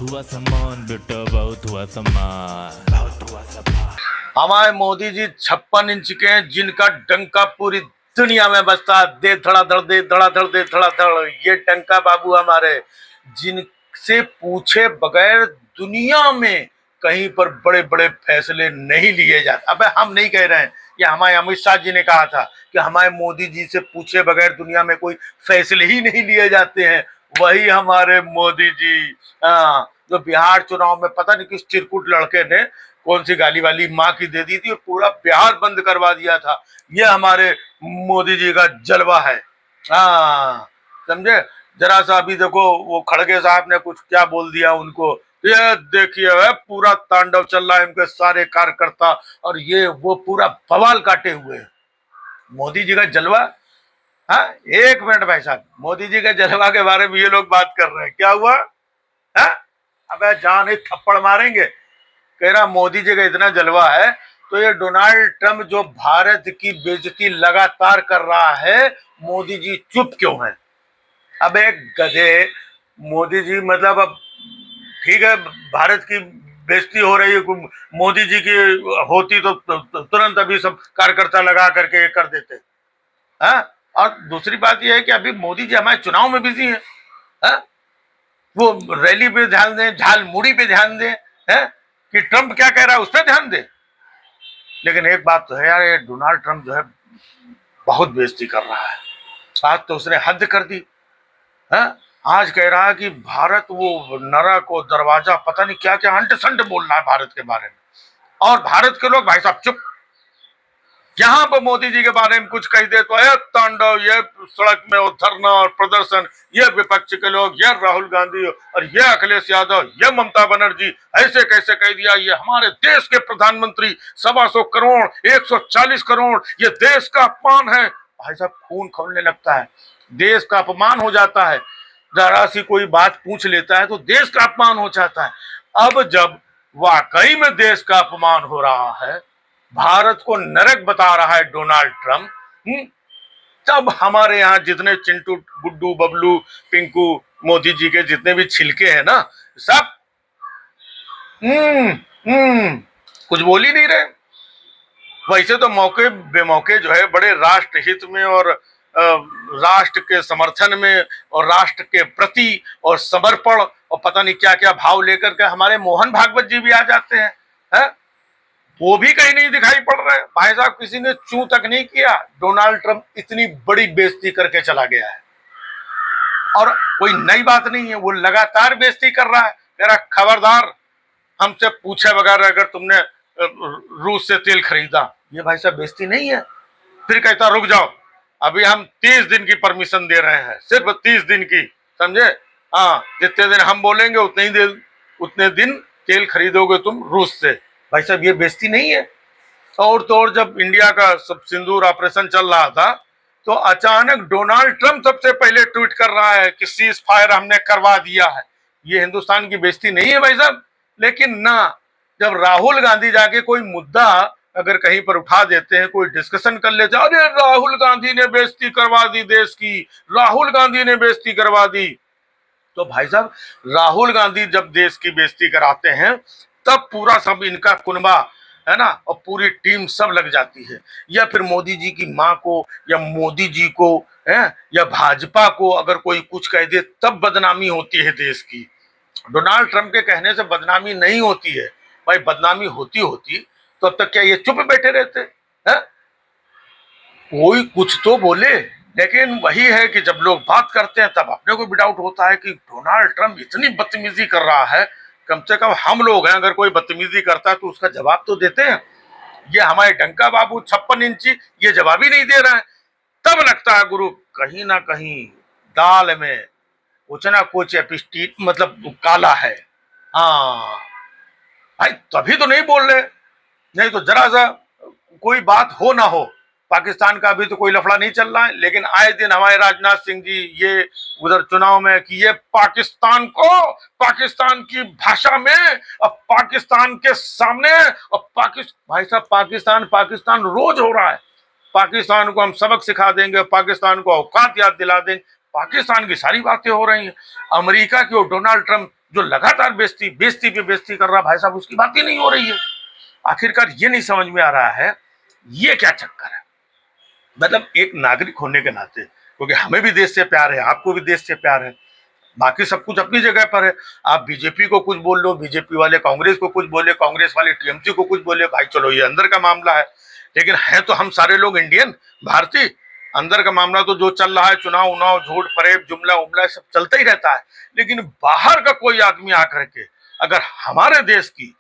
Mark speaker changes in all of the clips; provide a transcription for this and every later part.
Speaker 1: हुआ सामान बेटा, बहुत हुआ सामान, बहुत हुआ सामान।
Speaker 2: हमारे मोदी जी 56 इंच के हैं, जिनका डंका पूरी दुनिया में बजता है। दे धड़ाधड़, दे धड़ाधड़, दे धड़ाधड़। ये डंका बाबू हमारे, जिनसे पूछे बगैर दुनिया में कहीं पर बड़े बड़े फैसले नहीं लिए जाते। अबे हम नहीं कह रहे हैं, ये हमारे अमित शाह जी ने कहा था कि हमारे मोदी जी से पूछे बगैर दुनिया में कोई फैसले ही नहीं लिए जाते हैं। वही हमारे मोदी जी। हाँ, जो बिहार चुनाव में पता नहीं किस चिरकुट लड़के ने कौन सी गाली वाली माँ की दे दी थी और पूरा बिहार बंद करवा दिया था। ये हमारे मोदी जी का जलवा है। हाँ, समझे। जरा सा अभी देखो, वो खड़गे साहब ने कुछ क्या बोल दिया उनको, ये देखिए पूरा तांडव चल रहा है इनके सारे कार्यकर्ता, और ये वो पूरा बवाल काटे हुए हैं। मोदी जी का जलवा। हाँ, एक मिनट भाई साहब, मोदी जी के जलवा के बारे में ये लोग बात कर रहे हैं, क्या हुआ? हाँ, अबे जान एक थप्पड़ मारेंगे। कह रहा मोदी जी का इतना जलवा है, तो ये डोनाल्ड ट्रम्प जो भारत की बेइज्जती लगातार कर रहा है, मोदी जी चुप क्यों है? अब एक गधे, मोदी जी मतलब अब ठीक है, भारत की बेइज्जती हो रही है, मोदी जी की होती तो तुरंत अभी सब कार्यकर्ता लगा करके ये कर देते। हाँ, और दूसरी बात यह है कि अभी मोदी जी हमारे चुनाव में बिजी है। हाँ? वो रैली पे ध्यान दें, झालमुड़ी पे ध्यान दें, है कि ट्रंप क्या कह रहा है उस पर ध्यान दें। लेकिन एक बात तो है यार, ये डोनाल्ड ट्रंप जो है बहुत बेइज्जती कर रहा है। आज तो उसने हद कर दी है। आज कह रहा है कि भारत वो नरक और दरवाजा, पता नहीं क्या क्या अंट संट बोल रहा है भारत के बारे में। और भारत के लोग भाई साहब चुप। यहाँ पर मोदी जी के बारे में कुछ कह दे तो ये तांडव, ये सड़क में वो धरना और प्रदर्शन, ये विपक्ष के लोग, ये राहुल गांधी और ये अखिलेश यादव, ये ममता बनर्जी ऐसे कैसे कह दिया, ये हमारे देश के प्रधानमंत्री 125 करोड़, 140 करोड़, ये देश का अपमान है। भाई साहब खून खौलने लगता है, देश का अपमान हो जाता है। जरा सी कोई बात पूछ लेता है तो देश का अपमान हो जाता है। अब जब वाकई में देश का अपमान हो रहा है, भारत को नरक बता रहा है डोनाल्ड ट्रंप, तब हमारे यहाँ जितने चिंटू, गुड्डू, बबलू, पिंकू, मोदी जी के जितने भी छिलके हैं ना, सब कुछ बोल ही नहीं रहे। वैसे तो मौके बेमौके जो है बड़े राष्ट्र हित में और राष्ट्र के समर्थन में और राष्ट्र के प्रति और समर्पण और पता नहीं क्या क्या भाव लेकर के हमारे मोहन भागवत जी भी आ जाते हैं, है? वो भी कहीं नहीं दिखाई पड़ रहे। भाई साहब किसी ने चू तक नहीं किया। डोनाल्ड ट्रंप इतनी बड़ी बेइज्जती करके चला गया है और कोई नई बात नहीं है, वो लगातार बेइज्जती कर रहा है। कह रहा खबरदार, हमसे पूछे बगैर अगर तुमने रूस से तेल खरीदा। ये भाई साहब बेइज्जती नहीं है? फिर कहता रुक जाओ, अभी हम 30 दिन की परमिशन दे रहे हैं, सिर्फ 30 दिन की, समझे? हाँ, जितने दिन हम बोलेंगे उतने दिन तेल खरीदोगे तुम रूस से। भाई साहब ये बेइज्जती नहीं है? और तो और जब इंडिया का सब सिंदूर ऑपरेशन चल रहा था, तो अचानक डोनाल्ड ट्रंप सबसे पहले ट्वीट कर रहा है कि सीज फायर हमने करवा दिया है। ये हिंदुस्तान की बेइज्जती नहीं है भाई साहब? लेकिन ना, जब राहुल गांधी जाके कोई मुद्दा अगर कहीं पर उठा देते हैं, कोई डिस्कशन कर लेते हैं, अरे राहुल गांधी ने बेइज्जती करवा दी देश की, राहुल गांधी ने बेइज्जती करवा दी। तो भाई साहब राहुल गांधी जब देश की बेइज्जती कराते हैं, तब पूरा सब इनका कुनबा, है ना, और पूरी टीम सब लग जाती है। या फिर मोदी जी की माँ को या मोदी जी को, है, या भाजपा को अगर कोई कुछ कह दे, तब बदनामी होती है देश की। डोनाल्ड ट्रंप के कहने से बदनामी नहीं होती है भाई। बदनामी होती होती तो अब तक क्या ये चुप बैठे रहते हैं? कोई कुछ तो बोले। लेकिन वही है कि जब लोग बात करते हैं तब अपने को भी डाउट होता है कि डोनाल्ड ट्रंप इतनी बदतमीजी कर रहा है, कम से कम हम लोग हैं, अगर कोई बदतमीजी करता है तो उसका जवाब तो देते हैं। ये हमारे डंका बाबू 56 इंची ये जवाब ही नहीं दे रहा है। तब लगता है गुरु कहीं ना कहीं दाल में कुछ ना कुछ एपिस्टीट मतलब काला है। हाँ भाई, तभी तो नहीं बोल रहे। नहीं तो जरा सा कोई बात हो ना हो, पाकिस्तान का अभी तो कोई लफड़ा नहीं चल रहा है, लेकिन आए दिन हमारे राजनाथ सिंह जी ये उधर चुनाव में कि ये पाकिस्तान को पाकिस्तान की भाषा में और पाकिस्तान के सामने और भाई साहब पाकिस्तान पाकिस्तान रोज हो रहा है। पाकिस्तान को हम सबक सिखा देंगे, पाकिस्तान को औकात याद दिला देंगे, पाकिस्तान की सारी बातें हो रही हैं। अमेरिका की और डोनाल्ड ट्रंप जो लगातार बेइज्जती बेइज्जती पे बेइज्जती कर रहा भाई साहब, उसकी बात ही नहीं हो रही है। आखिरकार ये नहीं समझ में आ रहा है ये क्या चक्कर है। मतलब एक नागरिक होने के नाते, क्योंकि हमें भी देश से प्यार है, आपको भी देश से प्यार है, बाकी सब कुछ अपनी जगह पर है। आप बीजेपी को कुछ बोल लो, बीजेपी वाले कांग्रेस को कुछ बोले, कांग्रेस वाले टीएमसी को कुछ बोले, भाई चलो ये अंदर का मामला है, लेकिन है तो हम सारे लोग इंडियन, भारतीय। अंदर का मामला तो जो चल रहा है, चुनाव उनाव, झूठ फरेब, जुमला उमला, सब चलता ही रहता है। लेकिन बाहर का कोई आदमी आकर के अगर हमारे देश की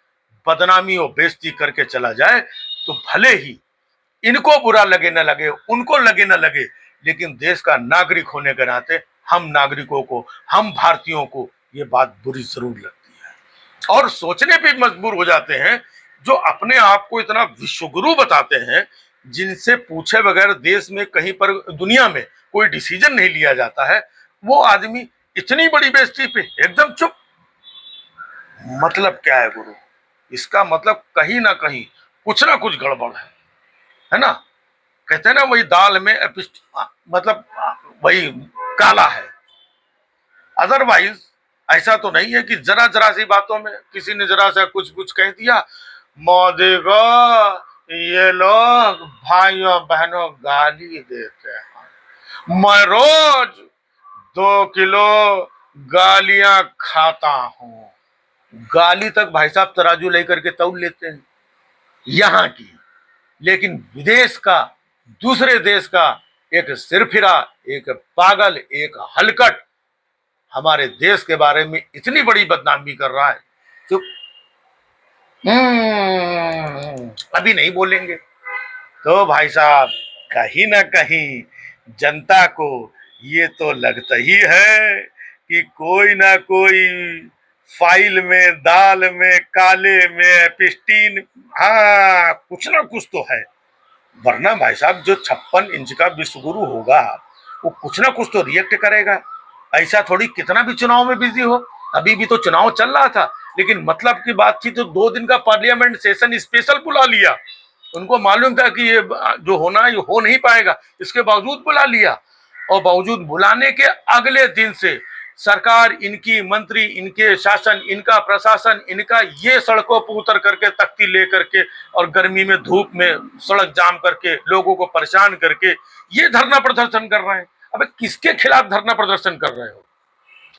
Speaker 2: बदनामी और बेइज्जती करके चला जाए, तो भले ही इनको बुरा लगे न लगे, उनको लगे न लगे, लेकिन देश का नागरिक होने के नाते हम नागरिकों को, हम भारतीयों को ये बात बुरी जरूर लगती है और सोचने पे मजबूर हो जाते हैं। जो अपने आप को इतना विश्वगुरु बताते हैं, जिनसे पूछे बगैर देश में कहीं पर दुनिया में कोई डिसीजन नहीं लिया जाता है, वो आदमी इतनी बड़ी बेइज्जती पे एकदम चुप। मतलब क्या है गुरु? इसका मतलब कहीं ना कहीं कुछ ना कुछ गड़बड़ है ना। कहते हैं ना, वही दाल में मतलब वही काला है। अदरवाइज ऐसा तो नहीं है कि जरा जरा सी बातों में किसी ने जरा सा कुछ कुछ कह दिया, मोदी को ये लोग भाइयों बहनों गाली देते हैं। मैं रोज 2 किलो गालियां खाता हूं। गाली तक भाई साहब तराजू लेकर के तौल लेते हैं यहां की, लेकिन विदेश का, दूसरे देश का एक सिरफिरा, एक पागल, एक हलकट हमारे देश के बारे में इतनी बड़ी बदनामी कर रहा है। तो अभी नहीं बोलेंगे तो भाई साहब कहीं ना कहीं जनता को ये तो लगता ही है कि कोई ना कोई फाइल में, दाल में, काले में, पिस्टीन, हाँ कुछ ना कुछ तो है। वरना भाई साहब जो 56 इंच का विश्वगुरु होगा वो कुछ ना कुछ तो रिएक्ट करेगा। ऐसा थोड़ी कितना भी चुनाव में बिजी हो, अभी भी तो चुनाव चल रहा था, लेकिन मतलब की बात थी तो 2 दिन का पार्लियामेंट सेशन स्पेशल बुला लिया। उनको मालूम था कि ये जो होना है ये हो नहीं पाएगा, इसके बावजूद बुला लिया। और बावजूद बुलाने के अगले दिन से सरकार, इनकी मंत्री, इनके शासन, इनका प्रशासन, इनका ये सड़कों पर उतर करके तख्ती ले करके और गर्मी में धूप में सड़क जाम करके लोगों को परेशान करके ये धरना प्रदर्शन कर रहे हैं। अबे किसके खिलाफ धरना प्रदर्शन कर रहे हो?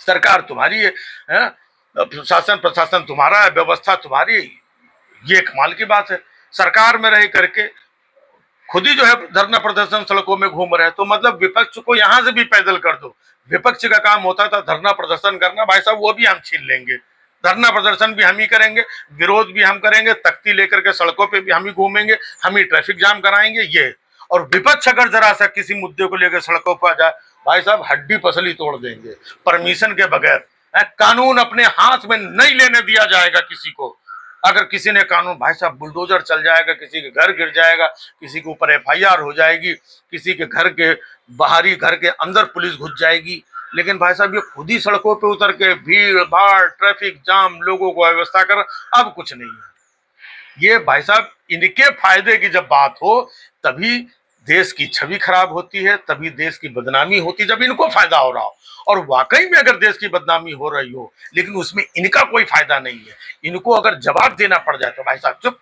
Speaker 2: सरकार तुम्हारी है, शासन प्रशासन तुम्हारा है, व्यवस्था तुम्हारी है। ये कमाल की बात है। सरकार में रह करके खुद ही जो है धरना प्रदर्शन सड़कों में घूम रहे हैं, तो मतलब विपक्ष को यहां से भी पैदल कर दो। विपक्ष का काम होता था धरना प्रदर्शन करना, भाई साहब वो भी हम छीन लेंगे। धरना प्रदर्शन भी हम ही करेंगे, विरोध भी हम करेंगे, तख्ती लेकर के सड़कों पे भी हम ही घूमेंगे, हम ही ट्रैफिक जाम कराएंगे। ये और विपक्ष अगर जरा सा किसी मुद्दे को लेकर सड़कों पर आ जाए, भाई साहब हड्डी पसली तोड़ देंगे परमिशन के बगैर। कानून अपने हाथ में नहीं लेने दिया जाएगा किसी को। अगर किसी ने कानून, भाई साहब बुलडोजर चल जाएगा, किसी के घर गिर जाएगा, किसी के ऊपर एफआईआर हो जाएगी, किसी के घर के बाहरी, घर के अंदर पुलिस घुस जाएगी। लेकिन भाई साहब ये खुद ही सड़कों पे उतर के भीड़ भाड़, ट्रैफिक जाम, लोगों को व्यवस्था कर, अब कुछ नहीं है। ये भाई साहब इनके फायदे की जब बात हो तभी देश की छवि खराब होती है, तभी देश की बदनामी होती है, जब इनको फायदा हो रहा हो। और वाकई में अगर देश की बदनामी हो रही हो लेकिन उसमें इनका कोई फायदा नहीं है, इनको अगर जवाब देना पड़ जाए तो भाई साहब चुप।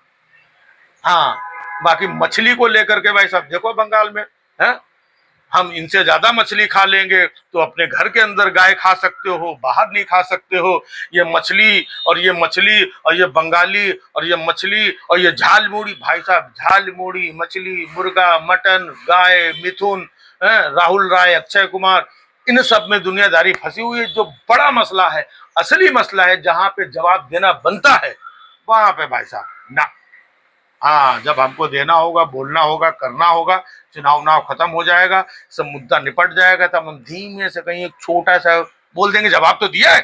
Speaker 2: हाँ, बाकी मछली को लेकर के भाई साहब देखो बंगाल में है, हम इनसे ज्यादा मछली खा लेंगे तो अपने घर के अंदर गाय खा सकते हो, बाहर नहीं खा सकते हो। ये मछली और ये मछली और ये बंगाली और ये मछली और ये झाल मूड़ी, भाई साहब झाल मूड़ी, मछली, मुर्गा, मटन, गाय, मिथुन, राहुल राय, अक्षय कुमार, इन सब में दुनियादारी फंसी हुई है। जो बड़ा मसला है, असली मसला है, जहां पे जवाब देना बनता है, वहां पे भाई साहब ना। हाँ, जब हमको देना होगा, बोलना होगा, करना होगा, चुनाव उनाव खत्म हो जाएगा, सब मुद्दा निपट जाएगा, तब हम धीमे से कहीं एक छोटा सा बोल देंगे जवाब तो दिया है।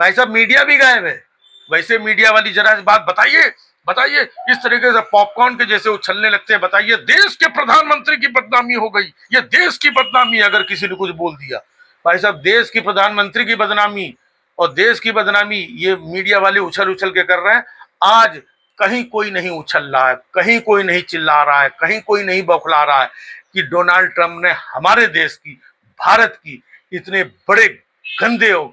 Speaker 2: भाई साहब मीडिया भी गायब है। वैसे मीडिया वाली जरा सी बात बताइए, बताइए इस तरीके से पॉपकॉर्न के जैसे उछलने लगते हैं। बताइए देश के प्रधानमंत्री की बदनामी हो गई, ये देश की बदनामी, अगर किसी ने कुछ बोल दिया। भाई साहब देश की प्रधानमंत्री की बदनामी और देश की बदनामी ये मीडिया वाले उछल उछल के कर रहे हैं। आज कहीं कोई नहीं उछल रहा है, कहीं कोई नहीं चिल्ला रहा है, कहीं कोई नहीं बौखला रहा है कि डोनाल्ड ट्रंप ने हमारे देश की, भारत की इतने बड़े गंदे और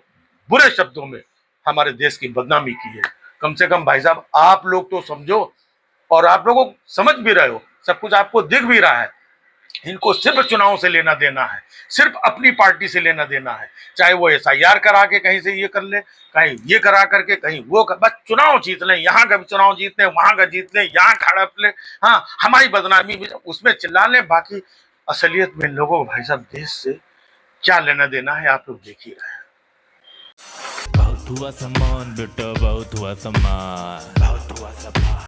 Speaker 2: बुरे शब्दों में हमारे देश की बदनामी की है। कम से कम भाई साहब आप लोग तो समझो, और आप लोगों को समझ भी रहे हो, सब कुछ आपको दिख भी रहा है। इनको सिर्फ चुनाव से लेना देना है, सिर्फ अपनी पार्टी से लेना देना है। चाहे वो SIR करा के कहीं से ये कर ले, कहीं ये करा करके कहीं वो कर, बस चुनाव जीत लें, यहाँ का चुनाव जीत लें, वहां का जीत लें, यहाँ खड़प लें, हाँ हमारी बदनामी भी उसमें चिल्ला लें। बाकी असलियत में लोगों को भाई साहब देश से क्या लेना देना है आप लोग देख ही रहे हैं।
Speaker 1: बहुत हुआ सम्मान बेटा, बहुत हुआ सम्मान, बहुत हुआ सम्मान।